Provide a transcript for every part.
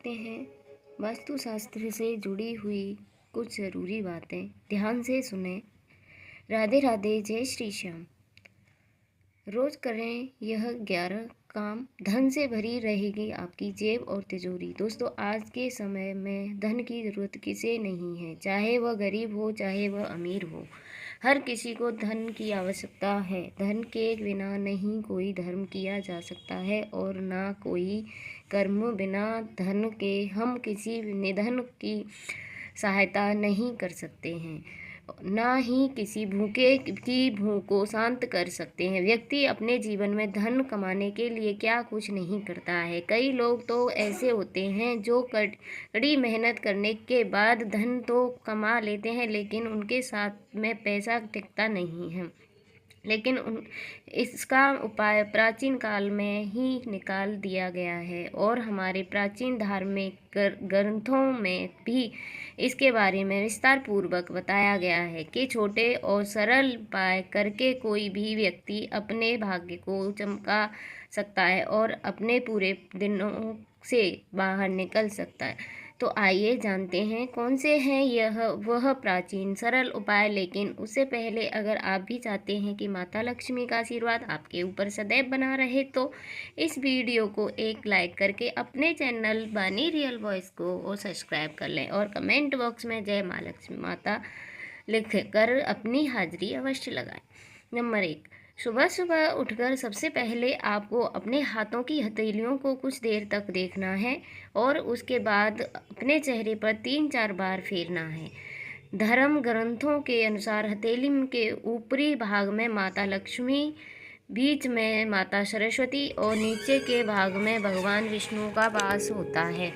करते हैं वास्तुशास्त्र से जुड़ी हुई कुछ ज़रूरी बातें। ध्यान से सुने। राधे राधे, जय श्री श्याम। रोज करें यह 11 काम, धन से भरी रहेगी आपकी जेब और तिजोरी। दोस्तों, आज के समय में धन की ज़रूरत किसे नहीं है, चाहे वह गरीब हो चाहे वह अमीर हो। हर किसी को धन की आवश्यकता है। धन के बिना नहीं कोई धर्म किया जा सकता है और ना कोई कर्म। बिना धन के हम किसी निधन की सहायता नहीं कर सकते हैं, ना ही किसी भूखे की भूख को शांत कर सकते हैं। व्यक्ति अपने जीवन में धन कमाने के लिए क्या कुछ नहीं करता है। कई लोग तो ऐसे होते हैं जो कड़ी मेहनत करने के बाद धन तो कमा लेते हैं, लेकिन उनके साथ में पैसा टिकता नहीं है। लेकिन इसका उपाय प्राचीन काल में ही निकाल दिया गया है और हमारे प्राचीन धार्मिक ग्रंथों में भी इसके बारे में विस्तार पूर्वक बताया गया है कि छोटे और सरल उपाय करके कोई भी व्यक्ति अपने भाग्य को चमका सकता है और अपने पूरे दिनों से बाहर निकल सकता है। तो आइए जानते हैं कौन से हैं वह प्राचीन सरल उपाय। लेकिन उससे पहले अगर आप भी चाहते हैं कि माता लक्ष्मी का आशीर्वाद आपके ऊपर सदैव बना रहे तो इस वीडियो को एक लाइक करके अपने चैनल बानी रियल वॉइस को सब्सक्राइब कर लें और कमेंट बॉक्स में जय माँ लक्ष्मी माता लिख कर अपनी हाजिरी अवश्य लगाएं। नंबर 1, सुबह सुबह उठकर सबसे पहले आपको अपने हाथों की हथेलियों को कुछ देर तक देखना है और उसके बाद अपने चेहरे पर 3-4 बार फेरना है। धर्म ग्रंथों के अनुसार हथेली के ऊपरी भाग में माता लक्ष्मी, बीच में माता सरस्वती और नीचे के भाग में भगवान विष्णु का वास होता है।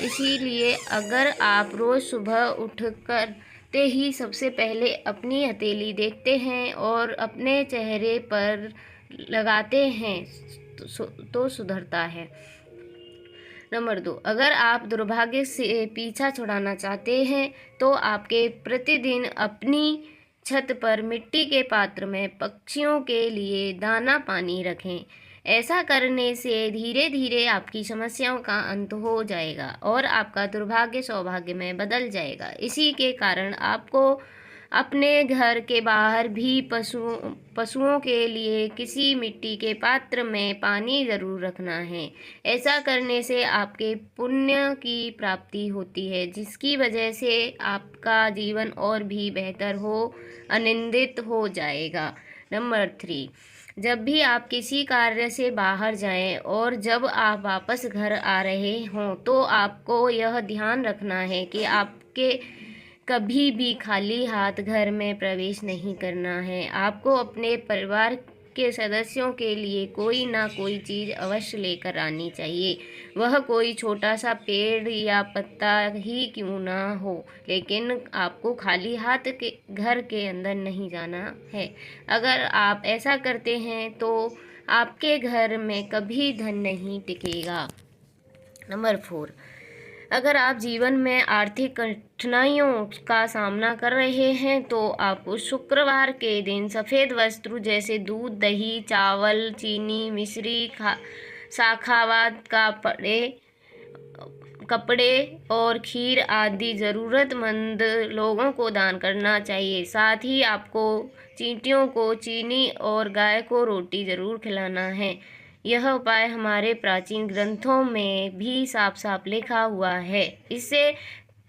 इसीलिए अगर आप रोज़ सुबह उठकर ही सबसे पहले अपनी हथेली देखते हैं और अपने चेहरे पर लगाते हैं तो सुधरता है। नंबर 2, अगर आप दुर्भाग्य से पीछा छुड़ाना चाहते हैं तो आपके प्रतिदिन अपनी छत पर मिट्टी के पात्र में पक्षियों के लिए दाना पानी रखें। ऐसा करने से धीरे धीरे आपकी समस्याओं का अंत हो जाएगा और आपका दुर्भाग्य सौभाग्य में बदल जाएगा। इसी के कारण आपको अपने घर के बाहर भी पशुओं के लिए किसी मिट्टी के पात्र में पानी ज़रूर रखना है। ऐसा करने से आपके पुण्य की प्राप्ति होती है, जिसकी वजह से आपका जीवन और भी बेहतर हो, आनंदित हो जाएगा। नंबर 3, जब भी आप किसी कार्य से बाहर जाएं और जब आप वापस घर आ रहे हों तो आपको यह ध्यान रखना है कि आपके कभी भी खाली हाथ घर में प्रवेश नहीं करना है। आपको अपने परिवार के सदस्यों के लिए कोई ना कोई चीज़ अवश्य लेकर आनी चाहिए। वह कोई छोटा सा पेड़ या पत्ता ही क्यों ना हो, लेकिन आपको खाली हाथ के घर के अंदर नहीं जाना है। अगर आप ऐसा करते हैं तो आपके घर में कभी धन नहीं टिकेगा। नंबर 4, अगर आप जीवन में आर्थिक कठिनाइयों का सामना कर रहे हैं तो आपको शुक्रवार के दिन सफ़ेद वस्त्र जैसे दूध, दही, चावल, चीनी, मिश्री, शाखाबाद का कपड़े और खीर आदि ज़रूरतमंद लोगों को दान करना चाहिए। साथ ही आपको चींटियों को चीनी और गाय को रोटी ज़रूर खिलाना है। यह उपाय हमारे प्राचीन ग्रंथों में भी साफ साफ लिखा हुआ है। इसे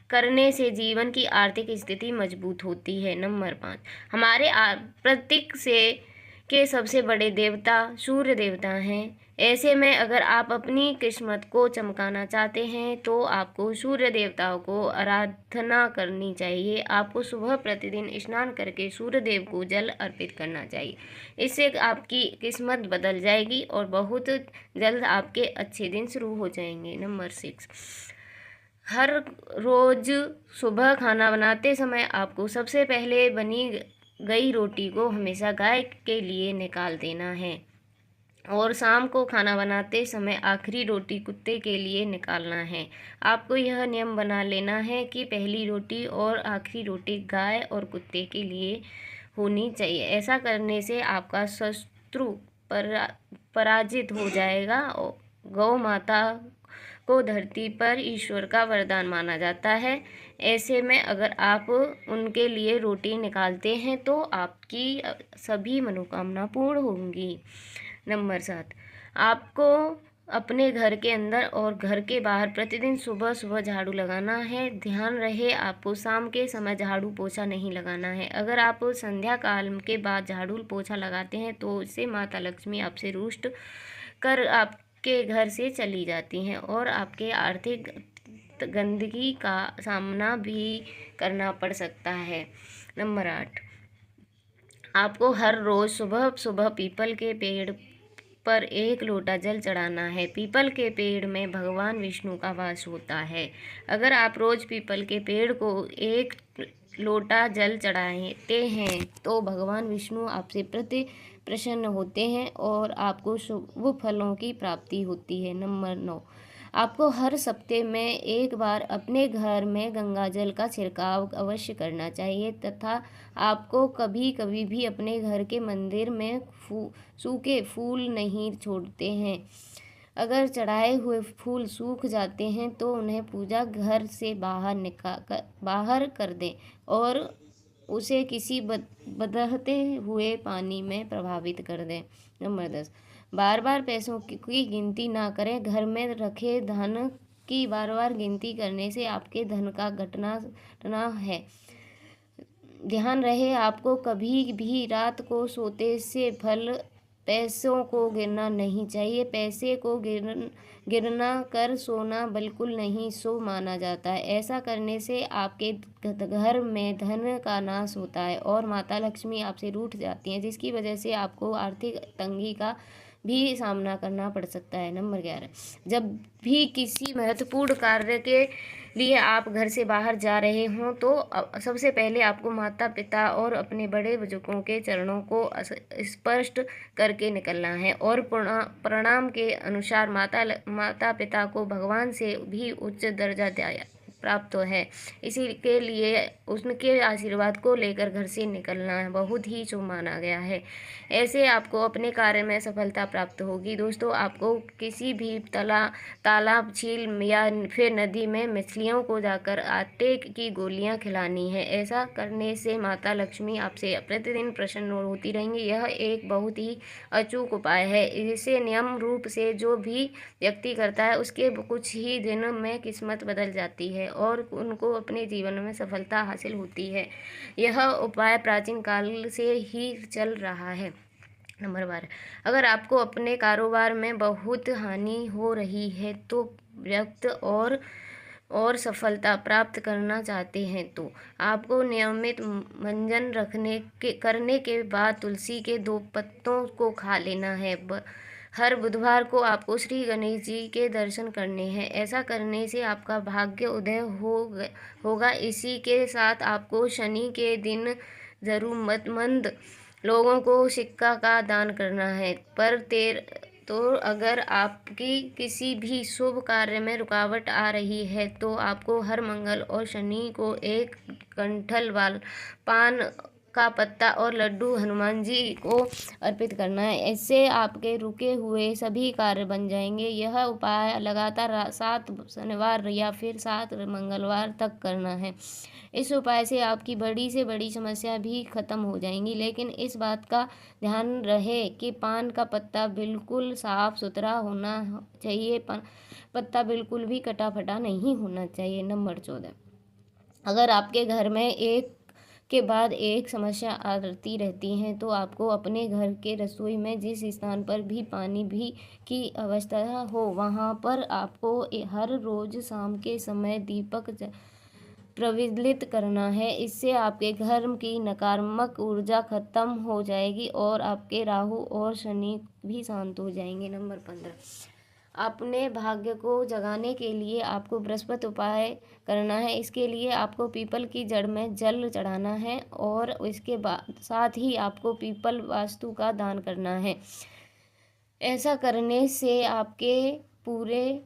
करने से जीवन की आर्थिक स्थिति मजबूत होती है। नंबर 5, हमारे प्रतीक के सबसे बड़े देवता सूर्य देवता हैं। ऐसे में अगर आप अपनी किस्मत को चमकाना चाहते हैं तो आपको सूर्य देवताओं को आराधना करनी चाहिए। आपको सुबह प्रतिदिन स्नान करके सूर्य देव को जल अर्पित करना चाहिए। इससे आपकी किस्मत बदल जाएगी और बहुत जल्द आपके अच्छे दिन शुरू हो जाएंगे। नंबर 6, हर रोज़ सुबह खाना बनाते समय आपको सबसे पहले बनी गई रोटी को हमेशा गाय के लिए निकाल देना है और शाम को खाना बनाते समय आखिरी रोटी कुत्ते के लिए निकालना है। आपको यह नियम बना लेना है कि पहली रोटी और आखिरी रोटी गाय और कुत्ते के लिए होनी चाहिए। ऐसा करने से आपका शत्रु पराजित हो जाएगा और गौ माता को धरती पर ईश्वर का वरदान माना जाता है। ऐसे में अगर आप उनके लिए रोटी निकालते हैं तो आपकी सभी मनोकामना पूर्ण होंगी। नंबर 7, आपको अपने घर के अंदर और घर के बाहर प्रतिदिन सुबह सुबह झाड़ू लगाना है। ध्यान रहे आपको शाम के समय झाड़ू पोछा नहीं लगाना है। अगर आप संध्या काल के बाद झाड़ू पोछा लगाते हैं तो इससे माता लक्ष्मी आपसे रुष्ट कर आपके घर से चली जाती हैं और आपके आर्थिक गंदगी का सामना भी करना पड़ सकता है। नंबर 8, आपको हर रोज़ सुबह सुबह पीपल के पेड़ पर 1 लोटा जल चढ़ाना है। पीपल के पेड़ में भगवान विष्णु का वास होता है। अगर आप रोज़ पीपल के पेड़ को 1 लोटा जल चढ़ाते हैं तो भगवान विष्णु आपसे प्रसन्न होते हैं और आपको शुभ फलों की प्राप्ति होती है। नंबर 9, आपको हर सप्ताह में 1 बार अपने घर में गंगा जल का छिड़काव अवश्य करना चाहिए तथा आपको कभी कभी भी अपने घर के मंदिर में सूखे फूल नहीं छोड़ते हैं। अगर चढ़ाए हुए फूल सूख जाते हैं तो उन्हें पूजा घर से बाहर कर दें और उसे किसी बदलते हुए पानी में प्रभावित कर दें। नंबर 10, बार बार पैसों की गिनती ना करें। घर में रखे धन की बार बार गिनती करने से आपके धन का घटना है। ध्यान रहे आपको कभी भी रात को सोते से पैसों को गिनना नहीं चाहिए। पैसे को गिनना कर सोना बिल्कुल नहीं शुभ माना जाता है। ऐसा करने से आपके घर में धन का नाश होता है और माता लक्ष्मी आपसे रूठ जाती हैं, जिसकी वजह से आपको आर्थिक तंगी का भी सामना करना पड़ सकता है। नंबर 11, जब भी किसी महत्वपूर्ण कार्य के लिए आप घर से बाहर जा रहे हों तो सबसे पहले आपको माता पिता और अपने बड़े बुजुर्गों के चरणों को स्पर्श करके निकलना है और प्रणाम के अनुसार माता पिता को भगवान से भी उच्च दर्जा प्राप्त है, इसी के लिए उनके आशीर्वाद को लेकर घर से निकलना बहुत ही शुभ माना गया है। ऐसे आपको अपने कार्य में सफलता प्राप्त होगी। दोस्तों, आपको किसी भी तालाब, झील या फिर नदी में मछलियों को जाकर आटे की गोलियां खिलानी है। ऐसा करने से माता लक्ष्मी आपसे प्रतिदिन प्रसन्न होती रहेंगी। यह एक बहुत ही अचूक उपाय है। इसे नियम रूप से जो भी व्यक्ति करता है उसके कुछ ही दिनों में किस्मत बदल जाती है और उनको अपने जीवन में सफलता हासिल होती है। यह उपाय प्राचीन काल से ही चल रहा है। नंबर 12, अगर आपको अपने कारोबार में बहुत हानि हो रही है तो व्यक्त और सफलता प्राप्त करना चाहते हैं तो आपको नियमित मंजन करने के बाद तुलसी के 2 पत्तों को खा लेना है। हर बुधवार को आपको श्री गणेश जी के दर्शन करने हैं। ऐसा करने से आपका भाग्य उदय होगा। इसी के साथ आपको शनि के दिन जरूरतमंद लोगों को सिक्का का दान करना है। तो अगर आपकी किसी भी शुभ कार्य में रुकावट आ रही है तो आपको हर मंगल और शनि को 1 कंठल पान का पत्ता और लड्डू हनुमान जी को अर्पित करना है। इससे आपके रुके हुए सभी कार्य बन जाएंगे। यह उपाय लगातार 7 शनिवार या फिर 7 मंगलवार तक करना है। इस उपाय से आपकी बड़ी से बड़ी समस्या भी खत्म हो जाएंगी, लेकिन इस बात का ध्यान रहे कि पान का पत्ता बिल्कुल साफ सुथरा होना चाहिए। पत्ता बिल्कुल भी कटा फटा नहीं होना चाहिए। नंबर 14, अगर आपके घर में एक के बाद एक समस्या आती रहती है तो आपको अपने घर के रसोई में जिस स्थान पर भी पानी की अवस्था हो वहाँ पर आपको हर रोज शाम के समय दीपक प्रज्वलित करना है। इससे आपके घर की नकारात्मक ऊर्जा खत्म हो जाएगी और आपके राहु और शनि भी शांत हो जाएंगे। नंबर 15, अपने भाग्य को जगाने के लिए आपको बृहस्पति उपाय करना है। इसके लिए आपको पीपल की जड़ में जल चढ़ाना है और इसके साथ ही आपको पीपल वास्तु का दान करना है। ऐसा करने से आपके पूरे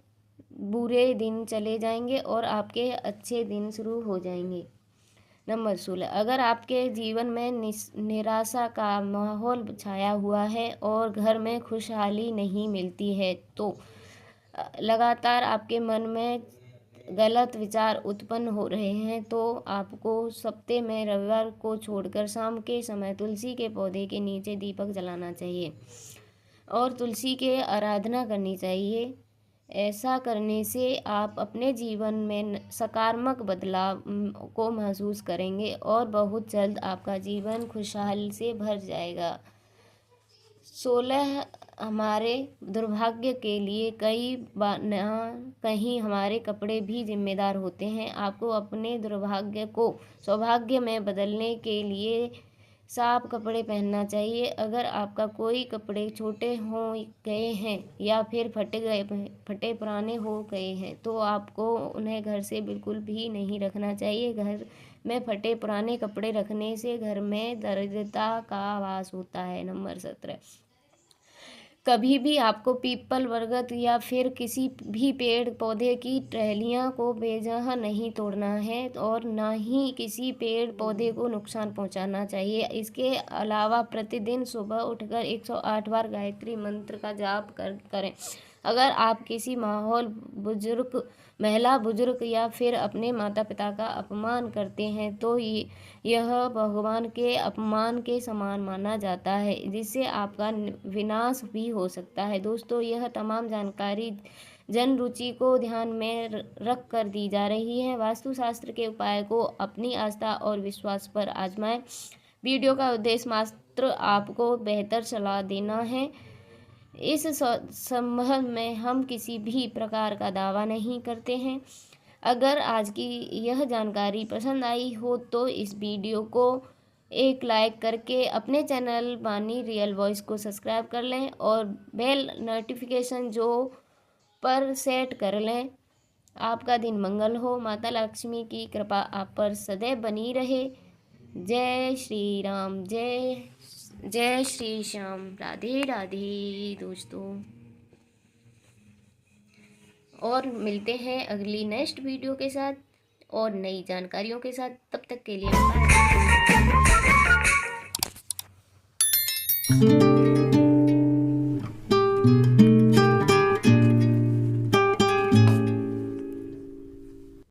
बुरे दिन चले जाएंगे और आपके अच्छे दिन शुरू हो जाएंगे। नंबर 16, अगर आपके जीवन में निराशा का माहौल छाया हुआ है और घर में खुशहाली नहीं मिलती है तो लगातार आपके मन में गलत विचार उत्पन्न हो रहे हैं तो आपको सप्ताह में रविवार को छोड़कर शाम के समय तुलसी के पौधे के नीचे दीपक जलाना चाहिए और तुलसी के आराधना करनी चाहिए। ऐसा करने से आप अपने जीवन में सकारात्मक बदलाव को महसूस करेंगे और बहुत जल्द आपका जीवन खुशहाल से भर जाएगा। 16 हमारे दुर्भाग्य के लिए कई बार कहीं हमारे कपड़े भी जिम्मेदार होते हैं। आपको अपने दुर्भाग्य को सौभाग्य में बदलने के लिए साफ कपड़े पहनना चाहिए। अगर आपका कोई कपड़े छोटे हो गए हैं या फिर फटे पुराने हो गए हैं तो आपको उन्हें घर से बिल्कुल भी नहीं रखना चाहिए। घर में फटे पुराने कपड़े रखने से घर में दरिद्रता का वास होता है। नंबर 17, कभी भी आपको पीपल, बरगद या फिर किसी भी पेड़ पौधे की टहनियों को बेवजह नहीं तोड़ना है और न ही किसी पेड़ पौधे को नुकसान पहुंचाना चाहिए। इसके अलावा प्रतिदिन सुबह उठकर 108 बार गायत्री मंत्र का जाप करें। अगर आप किसी महिला बुजुर्ग या फिर अपने माता पिता का अपमान करते हैं तो यह भगवान के अपमान के समान माना जाता है, जिससे आपका विनाश भी हो सकता है। दोस्तों, यह तमाम जानकारी जन रुचि को ध्यान में रख कर दी जा रही है। वास्तुशास्त्र के उपाय को अपनी आस्था और विश्वास पर आजमाएं। वीडियो का उद्देश्य मात्र आपको बेहतर सलाह देना है। इस संबंध में हम किसी भी प्रकार का दावा नहीं करते हैं। अगर आज की यह जानकारी पसंद आई हो तो इस वीडियो को एक लाइक करके अपने चैनल वाणी रियल वॉइस को सब्सक्राइब कर लें और बेल नोटिफिकेशन पर सेट कर लें। आपका दिन मंगल हो। माता लक्ष्मी की कृपा आप पर सदैव बनी रहे। जय श्री राम, जय श्री श्याम। राधे राधे दोस्तों, और मिलते हैं अगली नेक्स्ट वीडियो के साथ और नई जानकारियों के साथ। तब तक के लिए बाय।